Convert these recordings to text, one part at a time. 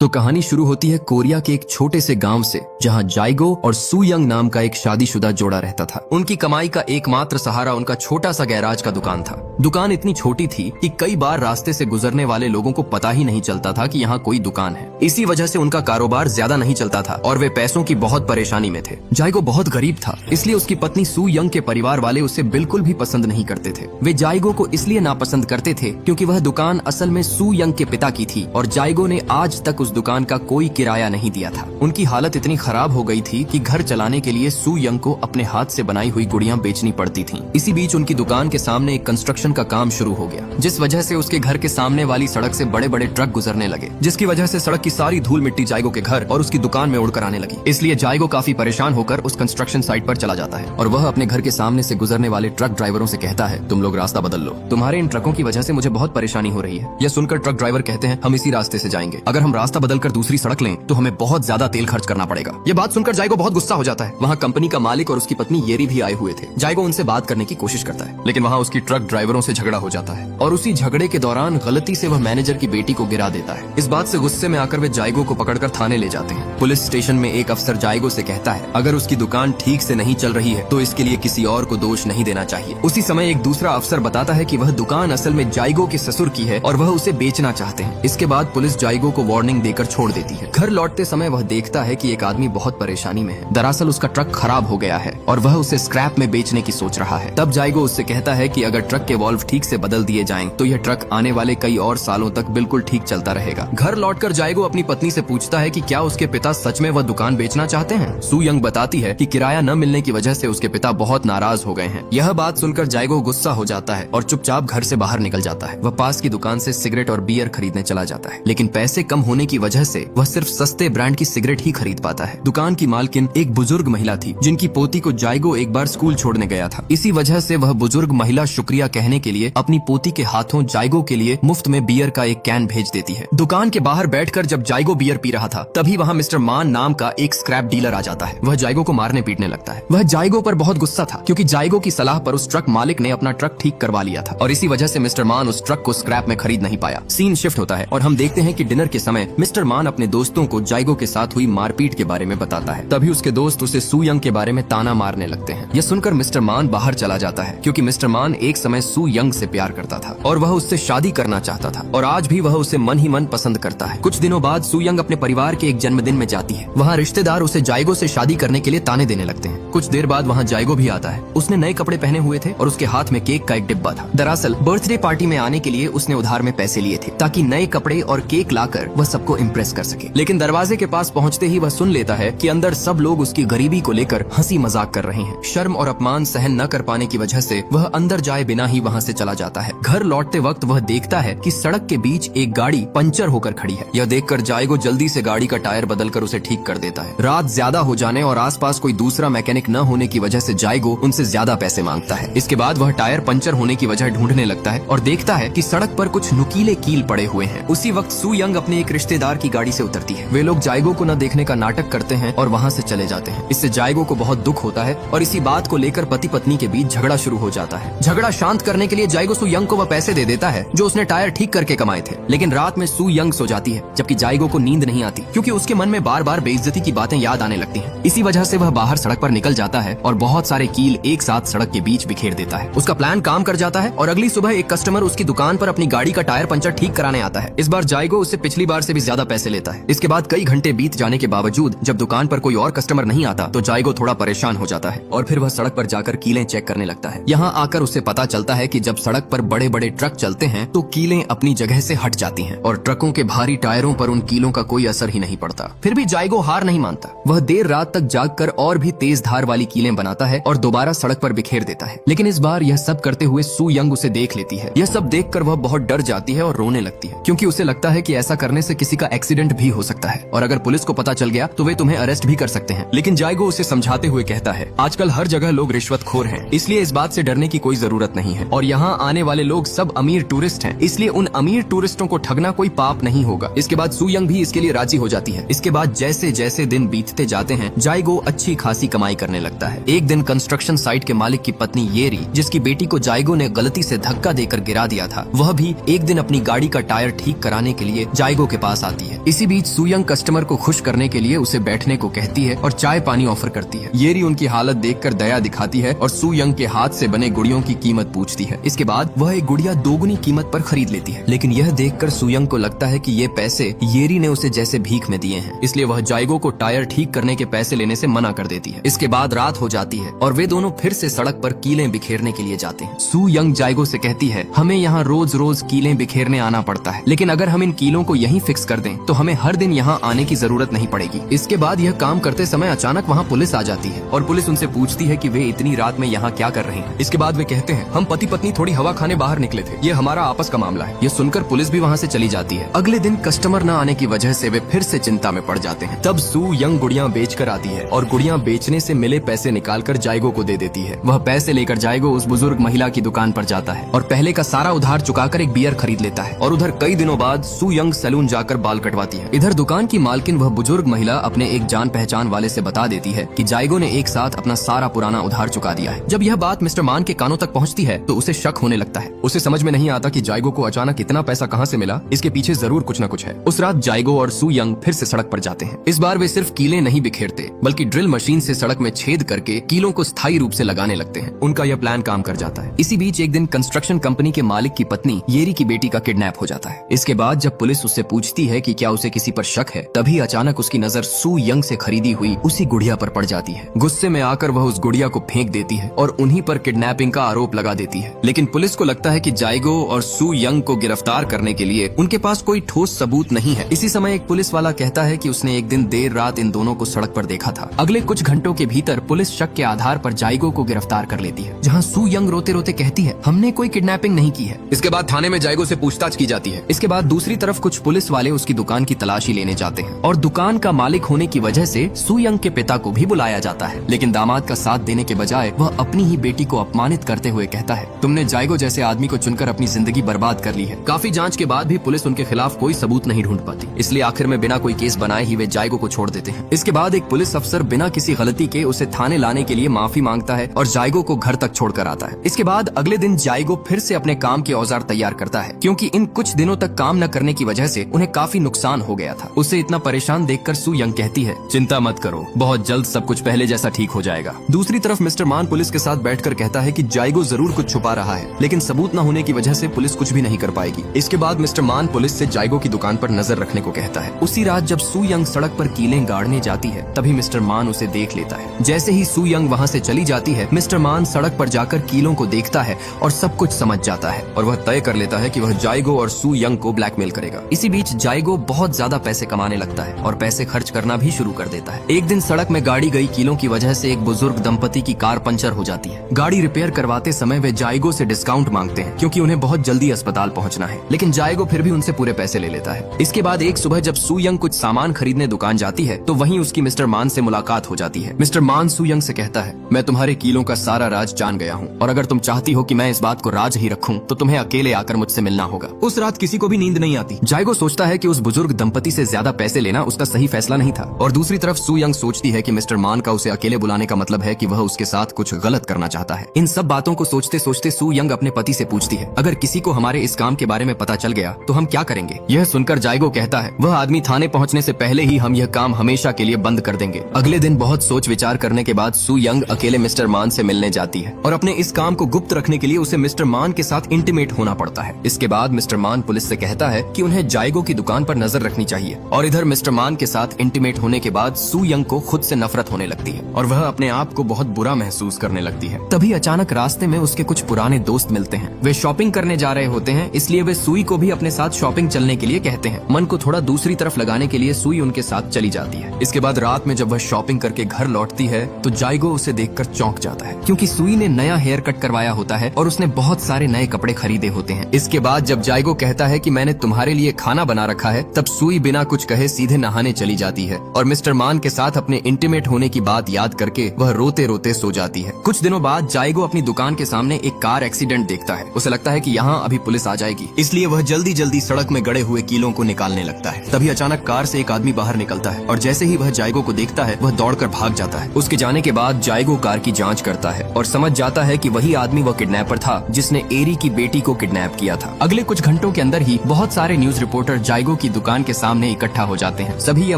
तो कहानी शुरू होती है कोरिया के एक छोटे से गांव से, जहां जाइगो और सू यंग नाम का एक शादीशुदा जोड़ा रहता था। उनकी कमाई का एकमात्र सहारा उनका छोटा सा गैराज का दुकान था। दुकान इतनी छोटी थी कि कई बार रास्ते से गुजरने वाले लोगों को पता ही नहीं चलता था कि यहाँ कोई दुकान है। इसी वजह से उनका कारोबार ज्यादा नहीं चलता था और वे पैसों की बहुत परेशानी में थे। जाइगो बहुत गरीब था, इसलिए उसकी पत्नी सू यंग के परिवार वाले उसे बिल्कुल भी पसंद नहीं करते थे। वे जाइगो को इसलिए नापसंद करते थे क्योंकि वह दुकान असल में सू यंग के पिता की थी और जाइगो ने आज तक उस दुकान का कोई किराया नहीं दिया था। उनकी हालत इतनी खराब हो गई थी कि घर चलाने के लिए सू यंग को अपने हाथ से बनाई हुई गुड़ियां बेचनी पड़ती थीं। इसी बीच उनकी दुकान के सामने एक कंस्ट्रक्शन का काम शुरू हो गया, जिस वजह से उसके घर के सामने वाली सड़क से बड़े बड़े ट्रक गुजरने लगे, जिसकी वजह से सड़क की सारी धूल मिट्टी जाइगो के घर और उसकी दुकान में उड़कर आने लगी। इसलिए जाइगो काफी परेशान होकर उस कंस्ट्रक्शन साइट पर चला जाता है और वह अपने घर के सामने से गुजरने वाले ट्रक ड्राइवरों से कहता है, तुम लोग रास्ता बदल लो, तुम्हारे इन ट्रकों की वजह से मुझे बहुत परेशानी हो रही है। यह सुनकर ट्रक ड्राइवर कहते हैं, हम इसी रास्ते से जाएंगे, अगर हम रास्ता बदलकर दूसरी सड़क लें तो हमें बहुत ज्यादा तेल खर्च करना पड़ेगा। ये बात सुनकर जाइगो बहुत गुस्सा हो जाता है। वहाँ कंपनी का मालिक और उसकी पत्नी येरी भी आए हुए थे। जाइगो उनसे बात करने की कोशिश करता है, लेकिन वहाँ उसकी ट्रक ड्राइवरों से झगड़ा हो जाता है और उसी झगड़े के दौरान गलती से वह मैनेजर की बेटी को गिरा देता है। इस बात से गुस्से में आकर वे जाइगो को पकड़कर थाने ले जाते हैं। पुलिस स्टेशन में एक अफसर जाइगो से कहता है, अगर उसकी दुकान ठीक से नहीं चल रही है तो इसके लिए किसी और को दोष नहीं देना चाहिए। उसी समय एक दूसरा अफसर बताता है कि वह दुकान असल में जाइगो के ससुर की है और वह उसे बेचना चाहते हैं। इसके बाद पुलिस जाइगो को वार्निंग देकर छोड़ देती है। घर लौटते समय वह देखता है कि एक आदमी बहुत परेशानी में है। दरअसल उसका ट्रक खराब हो गया है और वह उसे स्क्रैप में बेचने की सोच रहा है। तब जाइगो उससे कहता है कि अगर ट्रक के वॉल्व ठीक से बदल दिए जाएं तो यह ट्रक आने वाले कई और सालों तक बिल्कुल ठीक चलता रहेगा। घर लौटकर जाइगो अपनी पत्नी से पूछता है कि क्या उसके पिता सच में वह दुकान बेचना चाहते हैं। सू यंग बताती है कि किराया न मिलने की वजह से उसके पिता बहुत नाराज हो गए हैं। यह बात सुनकर जाइगो गुस्सा हो जाता है और चुपचाप घर से बाहर निकल जाता है। वह पास की दुकान से सिगरेट और बियर खरीदने चला जाता है, लेकिन पैसे कम होने की वजह से वह सिर्फ सस्ते ब्रांड की सिगरेट ही खरीद पाता है। दुकान की मालकिन एक बुजुर्ग महिला थी, जिनकी पोती को जाइगो एक बार स्कूल छोड़ने गया था। इसी वजह से वह बुजुर्ग महिला शुक्रिया कहने के लिए अपनी पोती के हाथों जाइगो के लिए मुफ्त में बियर का एक कैन भेज देती है। दुकान के बाहर बैठकर जब जाइगो बियर पी रहा था, तभी वहाँ मिस्टर मान नाम का एक स्क्रैप डीलर आ जाता है। वह जाइगो को मारने पीटने लगता है। वह जाइगो पर बहुत गुस्सा था क्योंकि जाइगो की सलाह पर उस ट्रक मालिक ने अपना ट्रक ठीक करवा लिया था और इसी वजह से मिस्टर मान उस ट्रक को स्क्रैप में खरीद नहीं पाया। सीन शिफ्ट होता है और हम देखते हैं कि डिनर के समय मिस्टर मान अपने दोस्तों को जाइगो के साथ हुई मारपीट के बारे में बताता है। तभी उसके दोस्त उसे सू यंग के बारे में ताना मारने लगते हैं। यह सुनकर मिस्टर मान बाहर चला जाता है क्योंकि मिस्टर मान एक समय सू यंग से प्यार करता था और वह उससे शादी करना चाहता था और आज भी वह उसे मन ही मन पसंद करता है। कुछ दिनों बाद सू यंग अपने परिवार के एक जन्मदिन में जाती है। वहाँ रिश्तेदार उसे जाइगो से शादी करने के लिए ताने देने लगते हैं। कुछ देर बाद वहाँ जाइगो भी आता है। उसने नए कपड़े पहने हुए थे और उसके हाथ में केक का एक डिब्बा था। दरअसल बर्थडे पार्टी में आने के लिए उसने उधार में पैसे लिए थे ताकि नए कपड़े और केक लाकर वह सबको इम्प्रेस कर सके। लेकिन दरवाजे के पास पहुँचते ही वह सुन लेता है कि अंदर सब लोग उसकी गरीबी को लेकर हंसी मजाक कर रहे हैं। शर्म और अपमान सहन न कर पाने की वजह से वह अंदर जाए बिना ही वहाँ से चला जाता है। घर लौटते वक्त वह देखता है कि सड़क के बीच एक गाड़ी पंचर होकर खड़ी है। यह देखकर जाइगो जल्दी से गाड़ी का टायर बदलकर उसे ठीक कर देता है। रात ज्यादा हो जाने और आसपास कोई दूसरा मैकेनिक न होने की वजह से जाइगो उनसे ज्यादा पैसे मांगता है। इसके बाद वह टायर पंचर होने की वजह ढूंढने लगता है और देखता है कि सड़क पर कुछ नुकीले कील पड़े हुए हैं। उसी वक्त सू यंग अपने एक रिश्तेदार की गाड़ी से उतरती है। वे लोग जाइगो को न देखने का नाटक करते हैं और वहाँ से चले जाते हैं। इससे जाइगो को बहुत दुख होता है और इसी बात को लेकर पति पत्नी के बीच झगड़ा शुरू हो जाता है। झगड़ा शांत करने के लिए जाइगो सू यंग को वह पैसे दे देता है जो उसने टायर ठीक करके कमाए थे। लेकिन रात में सू यंग सो जाती है जबकि जाइगो को नींद नहीं आती क्योंकि उसके मन में बार बार बेइज्जती की बातें याद आने लगती हैं। इसी वजह से वह बाहर सड़क पर निकल जाता है और बहुत सारे कील एक साथ सड़क के बीच बिखेर देता है। उसका प्लान काम कर जाता है और अगली सुबह एक कस्टमर उसकी दुकान पर अपनी गाड़ी का टायर पंचर ठीक कराने आता है। इस बार जाइगो उससे पिछली बार से भी ज्यादा पैसे लेता है। इसके बाद कई घंटे बीत जाने के बावजूद जब दुकान पर कोई और कस्टमर नहीं आता तो जाइगो थोड़ा परेशान हो जाता है और फिर वह सड़क पर जाकर कीलें चेक करने लगता है। यहाँ आकर उसे पता चलता है कि जब सड़क पर बड़े बड़े ट्रक चलते हैं तो कीलें अपनी जगह से हट जाती हैं और ट्रकों के भारी टायरों पर उन कीलों का कोई असर ही नहीं पड़ता। फिर भी जाइगो हार नहीं मानता। वह देर रात तक जागकर और भी तेज धार वाली कीलें बनाता है और दोबारा सड़क पर बिखेर देता है। लेकिन इस बार यह सब करते हुए सू यंग उसे देख लेती है। यह सब देखकर वह बहुत डर जाती है और रोने लगती है क्योंकि उसे लगता है कि ऐसा करने से किसी का एक्सीडेंट भी हो सकता है और अगर पुलिस को पता चल गया तो वे तुम्हें अरेस्ट भी कर सकते हैं। लेकिन जाइगो उसे समझाते हुए कहता है, आजकल हर जगह लोग रिश्वतखोर हैं, इसलिए इस बात से डरने की कोई जरूरत नहीं है और यहाँ आने वाले लोग सब अमीर टूरिस्ट हैं, इसलिए उन अमीर टूरिस्टों को ठगना कोई पाप नहीं होगा। इसके बाद सू यंग भी इसके लिए राजी हो जाती है। इसके बाद जैसे जैसे दिन बीतते जाते हैं जाइगो अच्छी खासी कमाई करने लगता है। एक दिन कंस्ट्रक्शन साइट के मालिक की पत्नी येरी, जिसकी बेटी को जाइगो ने गलती से धक्का देकर गिरा दिया था, वह भी एक दिन अपनी गाड़ी का टायर ठीक कराने के लिए जाइगो के पास आती है। इसी बीच सुयंग कस्टमर को खुश करने के लिए उसे बैठने को कहती है और चाय पानी ऑफर करती है। येरी उनकी हालत देखकर दया दिखाती है और सुयंग के हाथ से बने गुड़ियों की कीमत पूछती है। इसके बाद वह एक गुड़िया दोगुनी कीमत पर खरीद लेती है, लेकिन यह देखकर सुयंग को लगता है कि ये पैसे येरी ने उसे जैसे भीख में दिए हैं, इसलिए वह जाइगो को टायर ठीक करने के पैसे लेने से मना कर देती है। इसके बाद रात हो जाती है और वे दोनों फिर से सड़क पर कीलें बिखेरने के लिए जाते हैं। सुयंग जाइगो से कहती है, हमें यहाँ रोज रोज कीलें बिखेरने आना पड़ता है, लेकिन अगर हम इन कीलों को यहीं फिक्स कर दें तो हमें हर दिन यहाँ आने की जरूरत नहीं पड़ेगी। इसके बाद यह काम करते समय अचानक वहाँ पुलिस आ जाती है और पुलिस उनसे पूछती है कि वे इतनी रात में यहाँ क्या कर रहे हैं। इसके बाद वे कहते हैं, हम पति पत्नी थोड़ी हवा खाने बाहर निकले थे, ये हमारा आपस का मामला है। ये सुनकर पुलिस भी वहाँ से चली जाती है। अगले दिन कस्टमर न आने की वजह से वे फिर से चिंता में पड़ जाते हैं। तब सुयंग गुड़ियां बेचकर आती है और गुड़ियां बेचने से मिले पैसे निकालकर जाइगो को दे देती है। वह पैसे लेकर जाइगो उस बुजुर्ग महिला की दुकान पर जाता है और पहले का सारा उधार चुकाकर एक बियर खरीद लेता है। और उधर कई दिनों बाद सुयंग सैलून जाकर बाल कटवाती है। इधर दुकान की मालकिन वह बुजुर्ग महिला अपने एक जान पहचान वाले से बता देती है कि जाइगो ने एक साथ अपना सारा पुराना उधार चुका दिया है। जब यह बात मिस्टर मान के कानों तक पहुंचती है तो उसे शक होने लगता है। उसे समझ में नहीं आता कि जाइगो को अचानक इतना पैसा कहां से मिला, इसके पीछे जरूर कुछ न कुछ है। उस रात जाइगो और सुयंग फिर से सड़क पर जाते हैं। इस बार वे सिर्फ कीलें नहीं बिखेरते बल्कि ड्रिल मशीन से सड़क में छेद करके कीलों को स्थायी रूप से लगाने लगते हैं। उनका यह प्लान काम कर जाता है। इसी बीच एक दिन कंस्ट्रक्शन कंपनी के मालिक की पत्नी येरी की बेटी का किडनैप हो जाता है। इसके बाद जब पुलिस उससे पूछती है कि क्या उसे किसी पर शक है, तभी अचानक उसकी नजर सुयंग से खरीदी हुई उसी गुड़िया पर पड़ जाती है। गुस्से में आकर वह उस गुड़िया को फेंक देती है और उन्हीं पर किडनैपिंग का आरोप लगा देती है। लेकिन पुलिस को लगता है कि जाइगो और सुयंग को गिरफ्तार करने के लिए उनके पास कोई ठोस सबूत नहीं है। इसी समय एक पुलिस वाला कहता है कि उसने एक दिन देर रात इन दोनों को सड़क पर देखा था। अगले कुछ घंटों के भीतर पुलिस शक के आधार पर जाइगो को गिरफ्तार कर लेती है, जहां सुयंग रोते रोते कहती है, हमने कोई किडनैपिंग नहीं की है। इसके बाद थाने में जाइगो से पूछताछ की जाती है। इसके बाद दूसरी तरफ कुछ पुलिस वाले उसकी दुकान की तलाशी लेने जाते हैं और दुकान का मालिक होने की वजह से सुयंग के पिता को भी बुलाया जाता है। लेकिन दामाद का साथ देने के बजाय वह अपनी ही बेटी को अपमानित करते हुए कहता है, तुमने जाइगो जैसे आदमी को चुनकर अपनी जिंदगी बर्बाद कर ली है। काफी जांच के बाद भी पुलिस उनके खिलाफ कोई सबूत नहीं ढूंढ पाती, इसलिए आखिर में बिना कोई केस बनाए ही वे जाइगो को छोड़ देते हैं। इसके बाद एक पुलिस अफसर बिना किसी गलती के उसे थाने लाने के लिए माफी मांगता है और जाइगो को घर तक छोड़कर आता है। इसके बाद अगले दिन जाइगो फिर से अपने काम के औजार तैयार करता है, क्योंकि इन कुछ दिनों तक काम न करने की वजह से उन्हें काफी नुकसान हो गया था। उसे इतना परेशान देखकर सुयंग कहती है, चिंता मत करो, बहुत जल्द सब कुछ पहले जैसा ठीक हो जाएगा। दूसरी तरफ मिस्टर मान पुलिस के साथ बैठकर कहता है कि जाइगो जरूर कुछ छुपा रहा है, लेकिन सबूत न होने की वजह से पुलिस कुछ भी नहीं कर पाएगी। इसके बाद मिस्टर मान पुलिस से जाइगो की दुकान पर नजर रखने को कहता है। उसी रात जब सुयंग सड़क पर कीलें गाड़ने जाती है, तभी मिस्टर मान उसे देख लेता है। जैसे ही सुयंग वहाँ से चली जाती है, मिस्टर मान सड़क पर जाकर कीलों को देखता है और सब कुछ समझ जाता है और वह तय कर लेता है कि वह जाइगो और सुयंग को ब्लैकमेल करेगा। इसी बीच जाइगो बहुत ज्यादा पैसे कमाने लगता है और पैसे खर्च करना भी शुरू कर देता है। एक दिन सड़क में गाड़ी गई कीलों की वजह से एक बुजुर्ग दंपति की कार पंचर हो जाती है। गाड़ी रिपेयर करवाते समय वे जाइगो से डिस्काउंट मांगते हैं, क्योंकि उन्हें बहुत जल्दी अस्पताल पहुंचना है, लेकिन जाइगो फिर भी उनसे पूरे पैसे ले लेता है। इसके बाद एक सुबह जब सुयंग कुछ सामान खरीदने दुकान जाती है, तो वहीं उसकी मिस्टर मान से मुलाकात हो जाती है। मिस्टर मान सुयंग से कहता है, मैं तुम्हारे कीलों का सारा राज जान गया हूँ और अगर तुम चाहती हो कि मैं इस बात को राज ही रखूं, तो तुम्हें अकेले आकर मुझसे मिलना होगा। उस रात किसी को भी नींद नहीं आती। जाइगो सोचता है कि उस बुजुर्ग दंपति से ज्यादा पैसे लेना उसका सही फैसला नहीं था, और दूसरी तरफ सुयंग सोचती है कि मिस्टर मान का उसे अकेले बुलाने का मतलब है कि वह उसके साथ कुछ गलत करना चाहता है। इन सब बातों को सोचते सोचते सुयंग अपने पति से पूछती है, अगर किसी को हमारे इस काम के बारे में पता चल गया तो हम क्या करेंगे? यह सुनकर जाइगो कहता है, वह आदमी थाने पहुंचने से पहले ही हम यह काम हमेशा के लिए बंद कर देंगे। अगले दिन बहुत सोच विचार करने के बाद सुयंग अकेले मिस्टर मान से मिलने जाती है और अपने इस काम को गुप्त रखने के लिए उसे मिस्टर मान के साथ इंटीमेट होना पड़ता है। इसके बाद मिस्टर मान पुलिस से कहता है कि उन्हें जाइगो की दुकान पर नजर रखनी चाहिए, और इधर मिस्टर मान के साथ इंटीमेट होने के बाद सुयंग को खुद से नफरत होने लगती है और वह अपने आप को बहुत बुरा महसूस करने लगती है। तभी अचानक रास्ते में उसके कुछ पुराने दोस्त मिलते हैं। वे शॉपिंग करने जा रहे होते हैं, इसलिए वे सुई को भी अपने साथ शॉपिंग चलने के लिए कहते हैं। मन को थोड़ा दूसरी तरफ लगाने के लिए सुई उनके साथ चली जाती है। इसके बाद रात में जब वह शॉपिंग करके घर लौटती है तो जाइगो उसे देखकर चौंक जाता है, क्योंकि सुई ने नया हेयर कट करवाया होता है और उसने बहुत सारे नए कपड़े खरीदे होते हैं। इसके बाद जब जाइगो कहता है कि मैंने तुम्हारे लिए खाना बना रखा है, तब सुई बिना कुछ कहे सीधे नहाने चली जाती है और मिस्टर मान के साथ अपने इंटीमेट होने की बात याद करके वह रोते रोते सो जाती है। कुछ दिनों बाद जाइगो अपनी दुकान के सामने एक कार एक्सीडेंट देखता है। उसे लगता है कि यहाँ अभी पुलिस आ जाएगी, इसलिए वह जल्दी जल्दी सड़क में गड़े हुए कीलों को निकालने लगता है। तभी अचानक कार से एक आदमी बाहर निकलता है और जैसे ही वह जाइगो को देखता है वह दौड़कर भाग जाता है। उसके जाने के बाद जाइगो कार की जांच करता है और समझ जाता है कि वही आदमी वह किडनैपर था जिसने एरी की बेटी को किडनैप किया था। अगले कुछ घंटों के अंदर ही बहुत सारे न्यूज रिपोर्टर जाइगो की दुकान के सामने इकट्ठा हो जाते हैं। सभी ये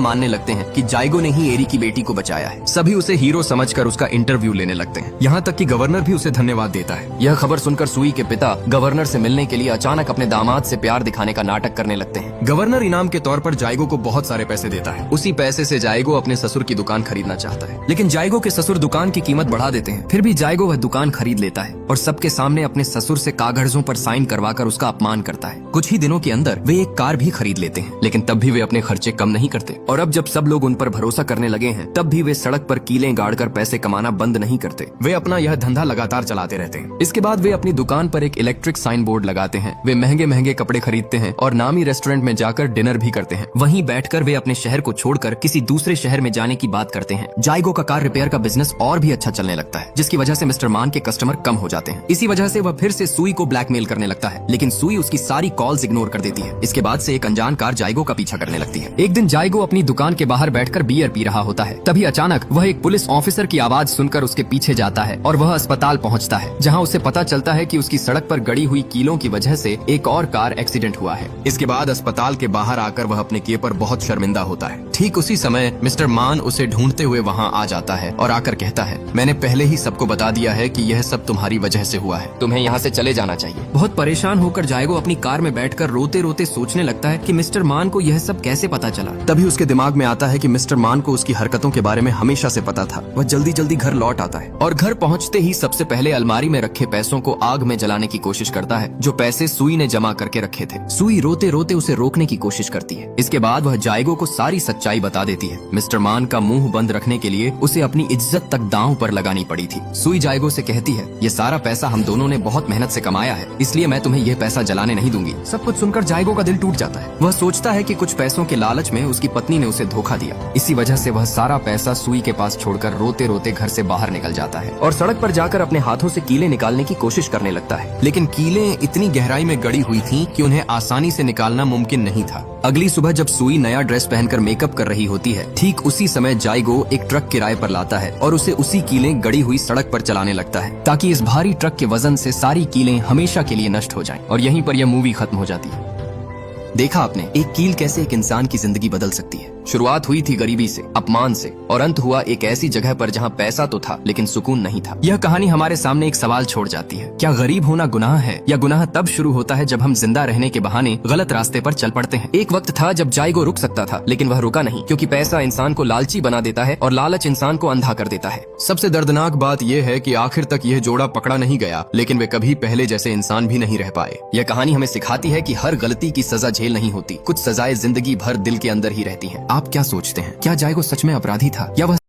मानने लगते हैं कि जाइगो ने ही एरी की बेटी को बचाया है। सभी उसे हीरो समझकर उसका इंटरव्यू लेने लगते हैं। यहाँ तक कि गवर्नर भी उसे धन्यवाद देता है। यह खबर सुनकर सुई के पिता गवर्नर से मिलने के लिए अचानक अपने दामाद से प्यार दिखाने का नाटक करने लगते हैं। गवर्नर इनाम के तौर पर जाइगो को बहुत सारे पैसे देता है। उसी पैसे से जाइगो अपने ससुर की दुकान खरीदना चाहता है, लेकिन जाइगो के ससुर दुकान की कीमत बढ़ा देते हैं। फिर भी जाइगो वह दुकान खरीद लेता है और सबके सामने अपने ससुर से कागजों पर साइन करवाकर उसका अपमान करता है। कुछ ही दिनों के अंदर वे एक कार भी खरीद लेते हैं, लेकिन तब भी वे अपने खर्चे कम नहीं करते। और अब जब सब लोग उन पर भरोसा करने लगे हैं, तब भी वे सड़क पर कीलें गाड़कर पैसे कमाना बंद नहीं करते। वे अपना यह धंधा लगातार चलाते रहते हैं। इसके बाद वे अपनी दुकान पर एक इलेक्ट्रिक साइन बोर्ड लगाते हैं। वे महंगे महंगे कपड़े खरीदते हैं और नामी रेस्टोरेंट में जाकर डिनर भी करते हैं। वहीं बैठकर वे अपने शहर को छोड़कर किसी दूसरे शहर में जाने की बात करते हैं। जाइगो का कार रिपेयर का बिजनेस और भी अच्छा चलने लगता है, जिसकी वजह से मिस्टर मान के कस्टमर कम हो जाते हैं। इसी वजह से वह फिर से सुई को ब्लैकमेल करने लगता है, लेकिन सुई उसकी सारी कॉल्स इग्नोर कर देती है। इसके बाद से एक अनजान कार जाइगो का पीछा करने लगती है। एक दिन जाइगो अपनी दुकान के बाहर बैठकर बियर पी रहा होता है। तभी अचानक वह एक पुलिस ऑफिसर की आवाज सुनकर उसके पीछे जाता है और वह अस्पताल पहुंचता है, जहां उसे पता चलता है कि उसकी सड़क पर गड़ी हुई कीलों की वजह से एक और कार एक्सीडेंट हुआ है। इसके बाद अस्पताल के बाहर आकर वह अपने किए पर बहुत शर्मिंदा होता है। ठीक उसी समय मिस्टर मान उसे ढूंढते हुए वहां आ जाता है और आकर कहता है, मैंने पहले ही सबको बता दिया है कि यह सब तुम्हारी वजह से हुआ है, तुम्हें यहाँ से चले जाना चाहिए। बहुत परेशान होकर जाइगो अपनी कार में बैठकर रोते रोते सोचने लगता है कि मिस्टर मान को यह सब कैसे पता चला। तभी उसके दिमाग में आता है कि मिस्टर मान को उसकी हरकतों के बारे में हमेशा से पता था। वह जल्दी जल्दी घर लौट आता है और घर पहुँचते ही सबसे पहले अलमारी में रखे पैसों को आग में जलाने की कोशिश करता है, जो पैसे सुई ने जमा करके रखे थे। सुई रोते रोते उसे रोकने की कोशिश करती है। इसके बाद वह जाइगो को सारी सच्चाई बता देती है। मिस्टर मान का मुंह बंद रखने के लिए उसे अपनी इज्जत तक दांव पर लगानी पड़ी थी। सुई जाइगो से कहती है, ये सारा पैसा हम दोनों ने बहुत मेहनत से कमाया है, इसलिए मैं तुम्हें यह पैसा जलाने नहीं दूंगी। सब कुछ सुनकर जाइगो का दिल टूट जाता है। वह सोचता है कि कुछ पैसों के लालच में उसकी पत्नी ने उसे धोखा दिया। इसी वजह से वह सारा पैसा सुई के पास छोड़कर रोते रोते घर से बाहर निकल जाता है और सड़क पर जाकर अपने हाथों से कीलें निकालने की कोशिश करने लगता है, लेकिन कीलें इतनी गहराई में गड़ी हुई थीं कि उन्हें आसानी से निकालना मुमकिन नहीं था। अगली सुबह जब सुई नया ड्रेस पहनकर मेकअप कर रही होती है, ठीक उसी समय जाइगो एक ट्रक किराए पर लाता है और उसे उसी कीलें गड़ी हुई सड़क पर चलाने लगता है, ताकि इस भारी ट्रक के वजन से सारी कीलें हमेशा के लिए नष्ट हो जाएं। और यहीं पर यह मूवी खत्म हो जाती है। देखा आपने एक कील कैसे एक इंसान की जिंदगी बदल सकती है। शुरुआत हुई थी गरीबी से, अपमान से, और अंत हुआ एक ऐसी जगह पर जहां पैसा तो था लेकिन सुकून नहीं था। यह कहानी हमारे सामने एक सवाल छोड़ जाती है, क्या गरीब होना गुनाह है, या गुनाह तब शुरू होता है जब हम जिंदा रहने के बहाने गलत रास्ते पर चल पड़ते हैं। एक वक्त था जब जाइगो रुक सकता था, लेकिन वह रुका नहीं, क्योंकि पैसा इंसान को लालची बना देता है और लालच इंसान को अंधा कर देता है। सबसे दर्दनाक बात यह है कि आखिर तक यह जोड़ा पकड़ा नहीं गया, लेकिन वे कभी पहले जैसे इंसान भी नहीं रह पाए। यह कहानी हमें सिखाती है कि हर गलती की सजा झेल नहीं होती, कुछ सजाएं जिंदगी भर दिल के अंदर ही रहती हैं। आप क्या सोचते हैं, क्या जाइगो सच में अपराधी था, या वह